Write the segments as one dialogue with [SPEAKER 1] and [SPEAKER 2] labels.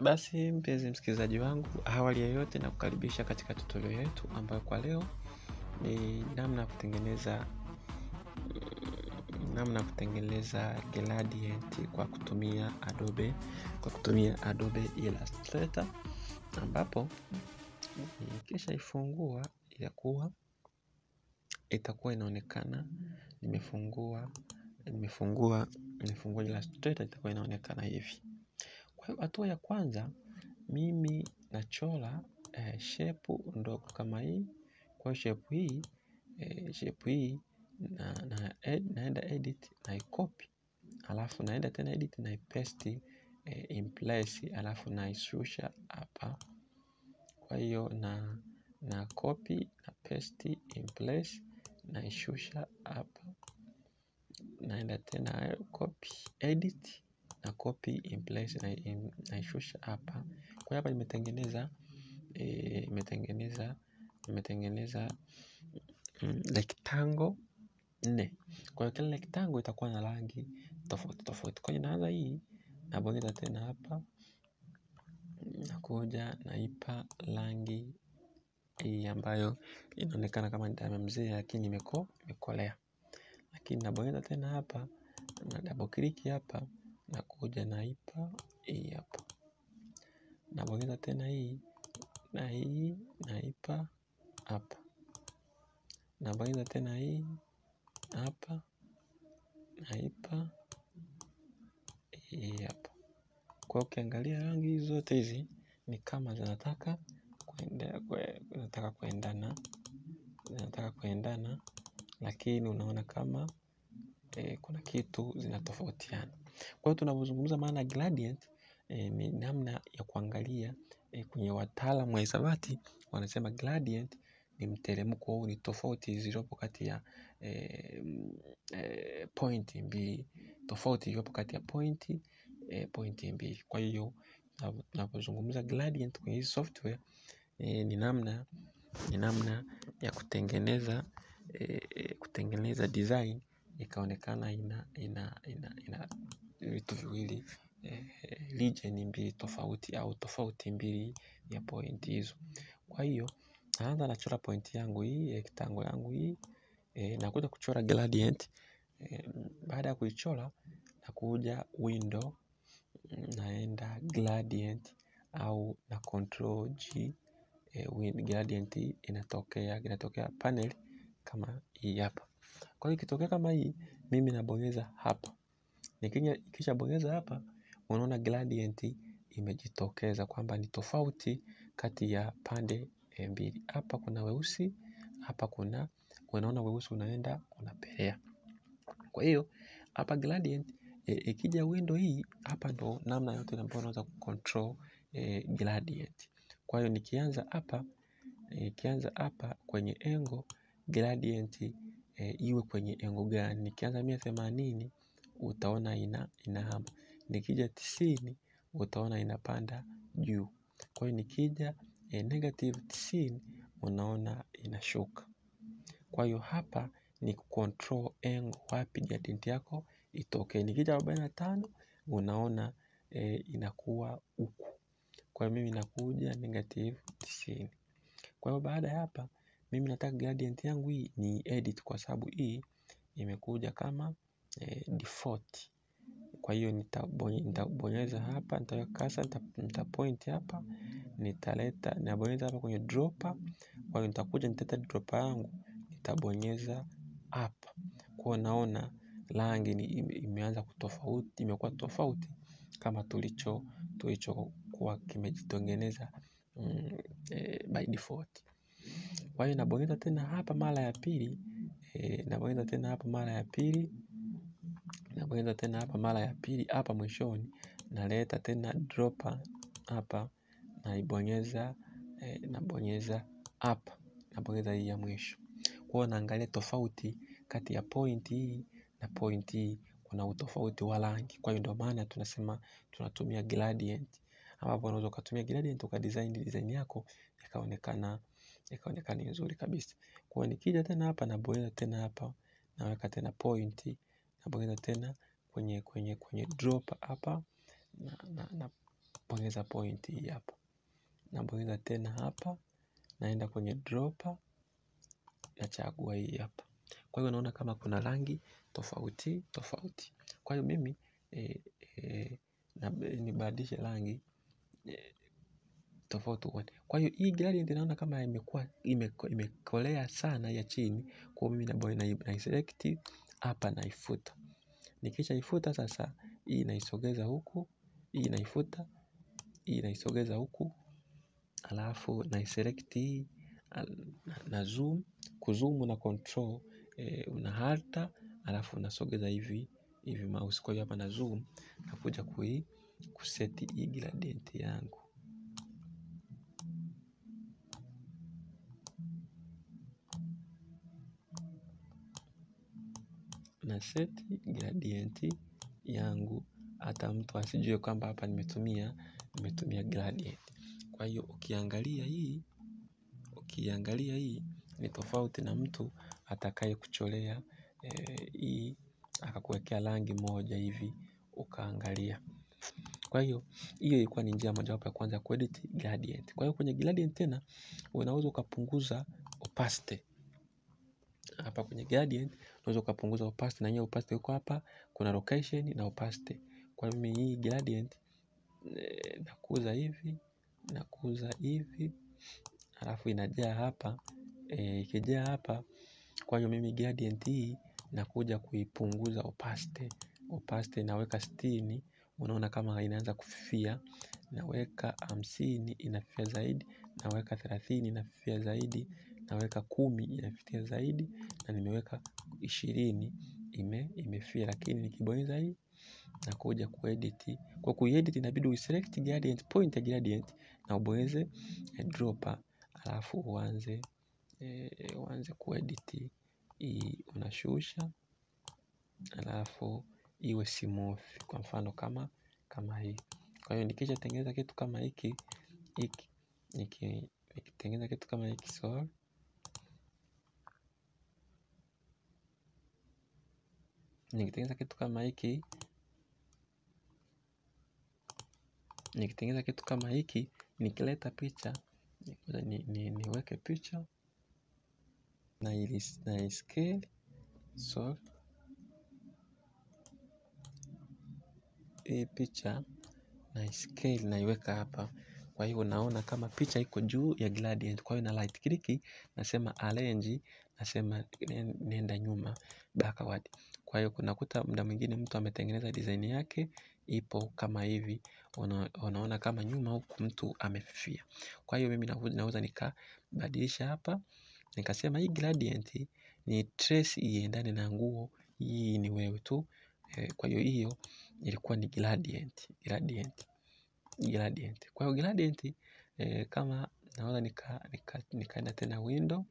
[SPEAKER 1] Basi mpenzi msikilizaji wangu, awali ya yote na kukaribisha katika tutorial yetu ambayo kwa leo ni namna kutengeneza gradient kwa kutumia Adobe Illustrator, ambapo kisha ifungua itakuwa inaonekana nimefungua Illustrator, itakuwa inaonekana hivi. Kwa hiyo hatua ya kwanza mimi nachora shape ndogo kama hii. Kwa shape hii naenda edit na i-copy, alafu naenda tena edit na i-paste in place, alafu naishusha hapa. Kwa hiyo na copy na paste in place, naishusha hapa, naenda tena copy edit na copy in place naishusha hapa. Kwa hapa nimetengeneza rectangle 4. Kwa hiyo kila rectangle itakuwa na rangi tofauti tofauti. Kwa hiyo naanza hii, nabonyeza tena hapa, nakuja naipa rangi hii ambayo inaonekana kama ni damu mzee lakini imekolea. Lakini nabonyeza tena hapa, na double click hapa, nakuja naipa hii hapa. Nabonyeza tena hii na hii naipa hapa. Nabonyeza tena hii hapa, naipa hii hapa. Kwa ukiangalia rangi hizi zote hizi ni kama zinataka kuendana, lakini unaona kama kuna kitu zinatofautiana. Kwa hiyo tunapozungumza maana gradient ni namna ya kuangalia kwenye wataalamu wa hisabati wanasema gradient ni mteremko au ni tofauti zilizopo kati ya point mbili, tofauti iliyopo kati ya point mbili. Kwa hiyo tunapozungumza gradient kwenye hii software ni namna ya kutengeneza design ikaonekana ina vitu viwili, region mbili tofauti au tofauti mbili ya point hizo. Kwa hiyo naanza nachora point yangu hii, rectangle yangu hii, nakuja kuchora gradient. Baada ya kuichora nakuja window, naenda gradient au na control G, gradient inatokea panel kama hii hapa. Kwa hiyo ikitokea kama hii, mimi nabonyeza hapa. Nikisha bonyeza hapa, unaona gradient imejitokeza kwamba ni tofauti kati ya pande mbili. Hapa kuna weusi, hapa unaona weusi unaenda unapelea. Kwa hiyo hapa gradient ikija window hii hapa ndo namna yote ambayo unaweza kucontrol gradient. Kwa hiyo nikianza hapa kwenye angle gradient iwe kwenye angle gani? Nikianza 180 utaona inahama. Nikija 90 utaona inapanda juu. Kwa hiyo nikija negative 90 unaona inashuka. Kwa hiyo hapa ni control angle wapi gradient yako itoke. Nikija 45 unaona inakuwa huku. Kwa hiyo mimi nakuja negative 90. Kwa hiyo baada ya hapa mimi nataka gradient yangu hii ni edit kwa sababu hii imekuja kama default. Kwa hiyo nitabonyeza hapa, nitaweka cursor, nitapoint hapa, nabonyeza hapa kwenye dropper. Kwa hiyo nitakuja nitaleta dropper yangu, nitabonyeza hapa. Kwa naona rangi imeanza kutofauti, imekuwa tofauti kama tulichokuwa kimejitengeneza by default. Kwa hiyo nabonyeza tena hapa mara ya pili, nabonyeza tena hapa mara ya pili hapa mwishoni, naleta tena dropper hapa, nabonyeza hapa, nabonyeza hii ya mwisho. Kwa hiyo naangalia tofauti kati ya point hii na point hii, kuna utofauti wa rangi. Kwa hiyo ndio maana tunasema tunatumia gradient, ambapo unaweza kutumia gradient design yako ikaonekana nzuri kabisa. Kwa hiyo nikija tena hapa nabonyeza tena hapa, naweka tena point, nabonyeza tena kwenye drop hapa, na bonyeza point hii hapa. Na bonyeza tena hapa, naenda kwenye dropper, nachagua hii hapa. Kwa hiyo naona kama kuna rangi tofauti. Kwa hiyo mimi nibadilishe rangi tofauti. Kwa hiyo hii gradient naona kama imekuwa imekolea sana ya chini. Kwa hiyo mimi na select hapa, naifuta. Nikisha ifuta sasa, hii naisogeza huku, hii naifuta, hii naisogeza huku. Alafu na select hii, na zoom, kuzoom na control una halta, alafu unasogeza hivi mouse. Kwa hiyo hapa na zoom na kuja kuseti hii gradient yangu. Na seti gradient yangu hata mtu asijue kwamba hapa nimetumia gradient. Kwa hiyo ukiangalia hii ni tofauti na mtu atakaye kucholea hii akakuwekea rangi moja hivi ukaangalia. Kwa hiyo ilikuwa ni njia moja wapo ya kwanza kuedit gradient. Kwa hiyo kwenye gradient tena unaweza ukapunguza opacity. Hapa kwenye gradient unaweza ukapunguza opacity, na hiyo opacity iko hapa, kuna location na opacity. Kwa hiyo mimi hii gradient nakuza hivi, alafu inajaa hapa, ikijaa hapa. Kwa hiyo mimi gradient hii nakuja kuipunguza opacity naweka 60, unaona kama inaanza kufifia. Naweka 50 inafifia zaidi, naweka 30 inafifia zaidi, naweka 10 inafifia zaidi, na nimeweka 20 imefifia. Lakini nikibonyeza hii na kuja kuedit. Kwa kuedit inabidi uselect gradient, point ya gradient, na ubonyeze dropper, alafu uanze kuedit. Hii unashusha, alafu iwe smooth, kwa mfano kama hii. Kwa hiyo nikisha tengeneza kitu kama hiki nikitengeneza kitu kama hiki nikitengeneza kitu kama hiki, nikileta picha, niweke picha na scale. Hii picha na scale naiweka hapa. Kwa hiyo unaona kama picha iko juu ya gradient. Kwa hiyo na right click, nasema arrange, nasema nenda nyuma, backward. Kwa hiyo kunakuta muda mwingine mtu ametengeneza design yake ipo kama hivi, unaona kama nyuma huku mtu amefifia. Kwa hiyo mimi naweza nikabadilisha hapa, nikasema hii gradient ni trace iendane na nguo hii, ni wewe tu. Kwa hiyo ilikuwa ni gradient. Kwa hiyo gradient kama naweza nikaenda tena window,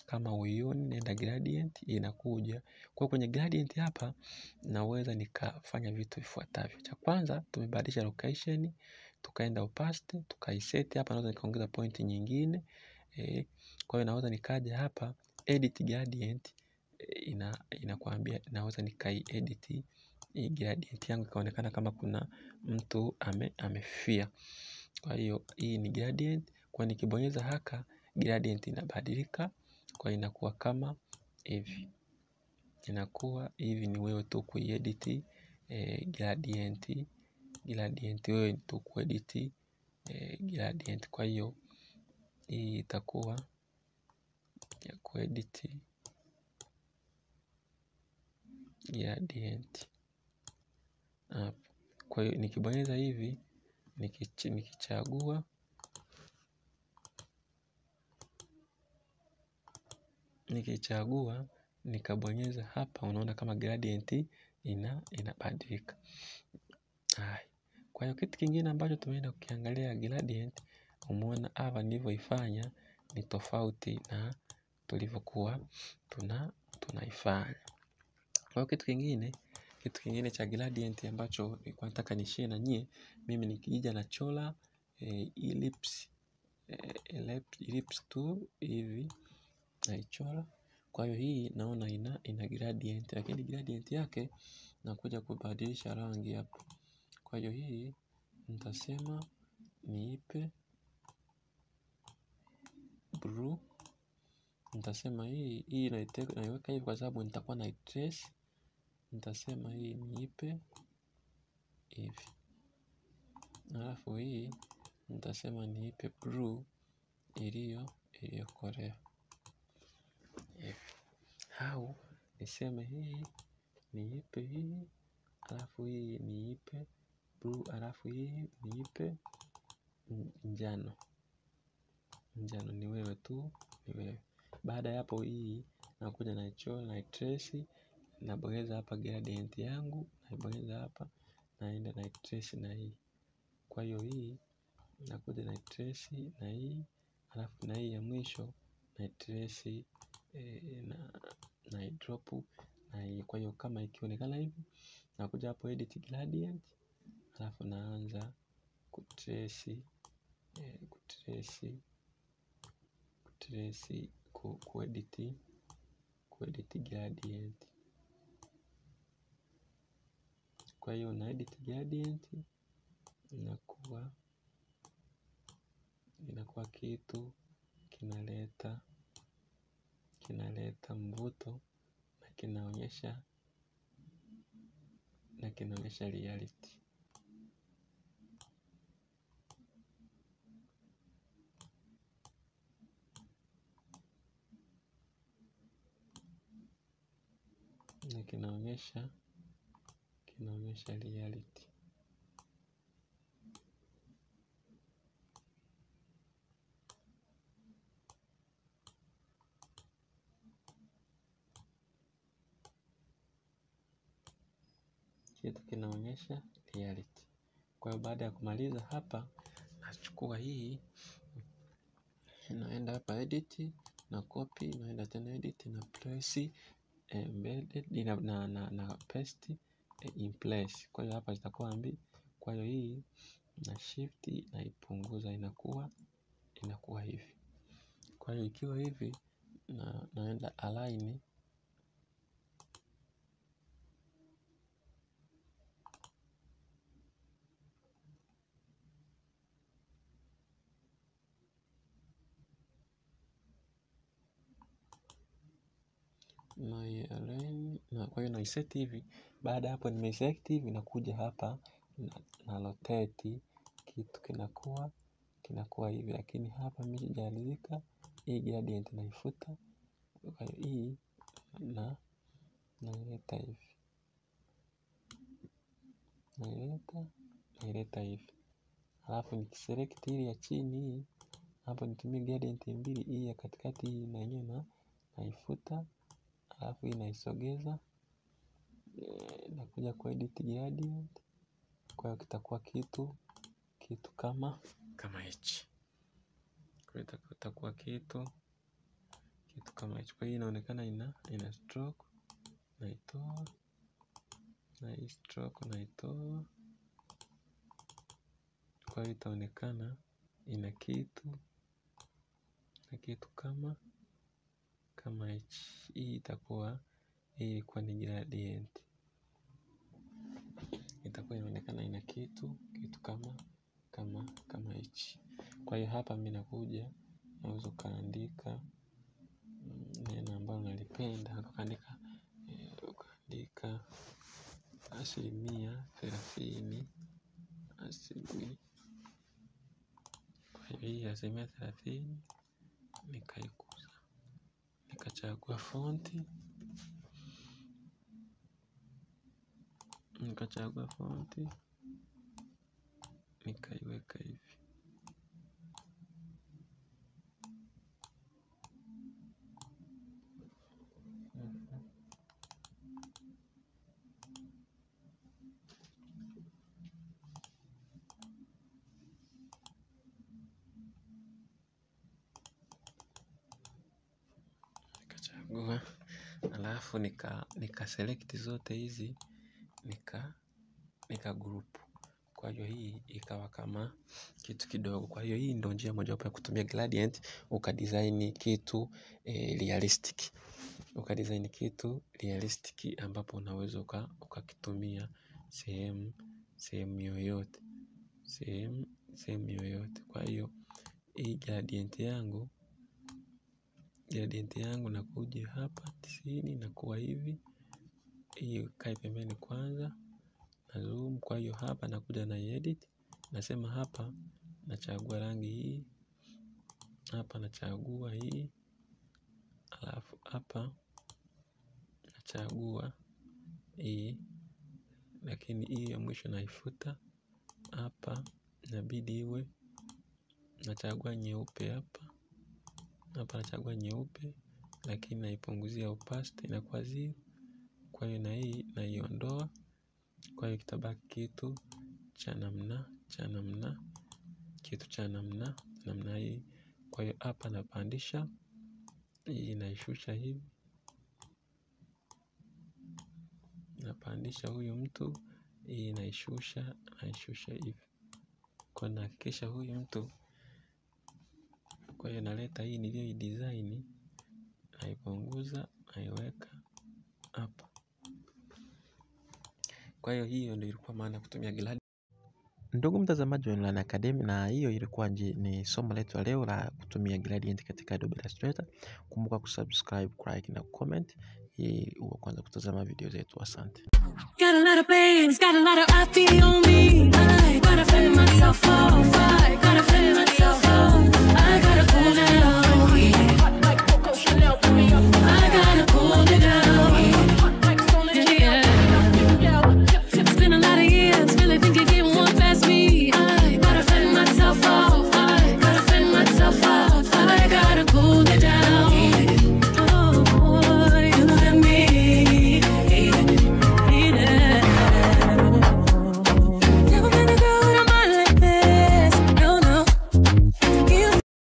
[SPEAKER 1] kama uioni, nenda gradient, inakuja. Kwa kwenye gradient hapa naweza nikafanya vitu vifuatavyo. Cha kwanza, tumebadilisha location, tukaenda opacity, tukaiset hapa. Naweza nikaongeza point nyingine. Kwa hiyo naweza nikaja hapa edit gradient, inakuambia naweza nikai-edit hii gradient yangu ikaonekana kama kuna mtu amefifia. Kwa hiyo hii ni gradient. Kwa nikibonyeza haka, gradient inabadilika, kwa inakuwa kama hivi. Inakuwa hivi, ni wewe tu kuedit gradient wewe tu kuedit gradient. Kwa hiyo hii itakuwa ya kuedit gradient. Kwa hiyo nikibonyeza hivi, nikichagua nikabonyeza hapa, unaona kama gradient inabadilika. Kwa hiyo kitu kingine ambacho tumeenda kukiangalia gradient, umeona hapa nilivyoifanya ni tofauti na tulivyokuwa tunaifanya. Kwa hiyo kitu kingine cha gradient ambacho nilikuwa nataka nishare na nyie, mimi nikija na chora ellipse tu hivi naichora. Kwa hiyo hii naona ina gradient, lakini gradient yake nakuja kubadilisha rangi hapa. Kwa hiyo hii nitasema niipe blue. Nitasema hii naiweka hivi kwa sababu nitakuwa na trace. Nitasema hii niipe hivi. Alafu hii nitasema niipe blue iliyokolea hivi. Au niseme hii niipe hii, alafu hii niipe blue, alafu hii niipe njano. Njano ni wewe tu, ni wewe. Baada ya hapo hii nakuja naichora na trace, nabonyeza hapa gradient yangu, naibonyeza hapa, naenda na trace na hii. Kwa hiyo hii nakuja na trace na hii, alafu na hii ya mwisho na trace na drop na hii. Kwa hiyo kama ikionekana hivi, nakuja hapo edit gradient, alafu naanza kutrace kuedit gradient. Kwa hiyo na edit gradient inakuwa kitu kinaleta mvuto na kinaonyesha reality. Na kinaonyesha reality. Kitu kinaonyesha reality. Kwa hiyo baada ya kumaliza hapa, nachukua hii, naenda hapa edit, na copy, naenda tena edit, na place embedded, na paste in place. Kwa hiyo hapa zitakuwa mbili. Kwa hiyo hii na shift naipunguza, inakuwa hivi. Kwa hiyo ikiwa hivi, naenda align, na kwa hiyo naiset hivi. Baada hapo nimeiselect hivi, nakuja hapa na rotate, kitu kinakuwa hivi. Lakini hapa mimi sijaridhika, hii gradient naifuta. Kwa hiyo hii naileta hivi, naileta hivi. Alafu nikiselect hii ya chini hii, hapo nitumie gradient mbili, hii ya katikati hii na yenyewe naifuta. Alafu hii naisogeza, nakuja kwa edit gradient. Kwa hiyo kitakuwa kitu kama hichi. Kwa hiyo kitakuwa kitu kama hichi. Kwa hiyo inaonekana ina stroke, naitoa, na hii stroke naitoa. Kwa hiyo itaonekana ina kitu kama hichi. Hii itakuwa ilikuwa ni gradient. Itakuwa inaonekana ina kitu kama hichi. Kwa hiyo hapa mimi nakuja, naweza kaandika neno ambalo nalipenda, ukaandika 30%. Kwa hiyo hii 30% nikaikuza, nikachagua fonti, nikaiweka hivi. Nikachagua, alafu nika select zote hizi, nika group. Kwa hiyo hii ikawa kama kitu kidogo. Kwa hiyo hii ndio njia moja wapo ya kutumia gradient ukadesign kitu realistic. Ukadesign kitu realistic ambapo unaweza ukakitumia sehemu yoyote. sehemu yoyote. Kwa hiyo hii gradient yangu nakuja hapa 90 na kuwa hivi. Hii kai pembeni kwanza na zoom. Kwa hiyo hapa nakuja na edit, nasema hapa nachagua rangi hii, hapa nachagua hii, alafu hapa nachagua hii, lakini hii ya mwisho naifuta. Hapa inabidi iwe nachagua nyeupe hapa. Hapa nachagua nyeupe, lakini naipunguzia opacity inakuwa 0. Kwa hiyo na hii naiondoa. Kwa hiyo kitabaki kitu cha namna hii. Kwa hiyo hapa napandisha, hii naishusha hivi. Napandisha huyu mtu, hii naishusha hivi. Kwa nahakikisha huyu mtu. Kwa hiyo naleta hii nilio design, naipunguza, naiweka hapa. Kwa hiyo ndio ilikuwa maana kutumia gradient. Ndugu mtazamaji wa Online Academy, na hiyo ilikuwa ni somo letu la leo la kutumia gradient katika Adobe Illustrator. Kumbuka kusubscribe, like na comment ili uwe kwanza kutazama video zetu. Asante.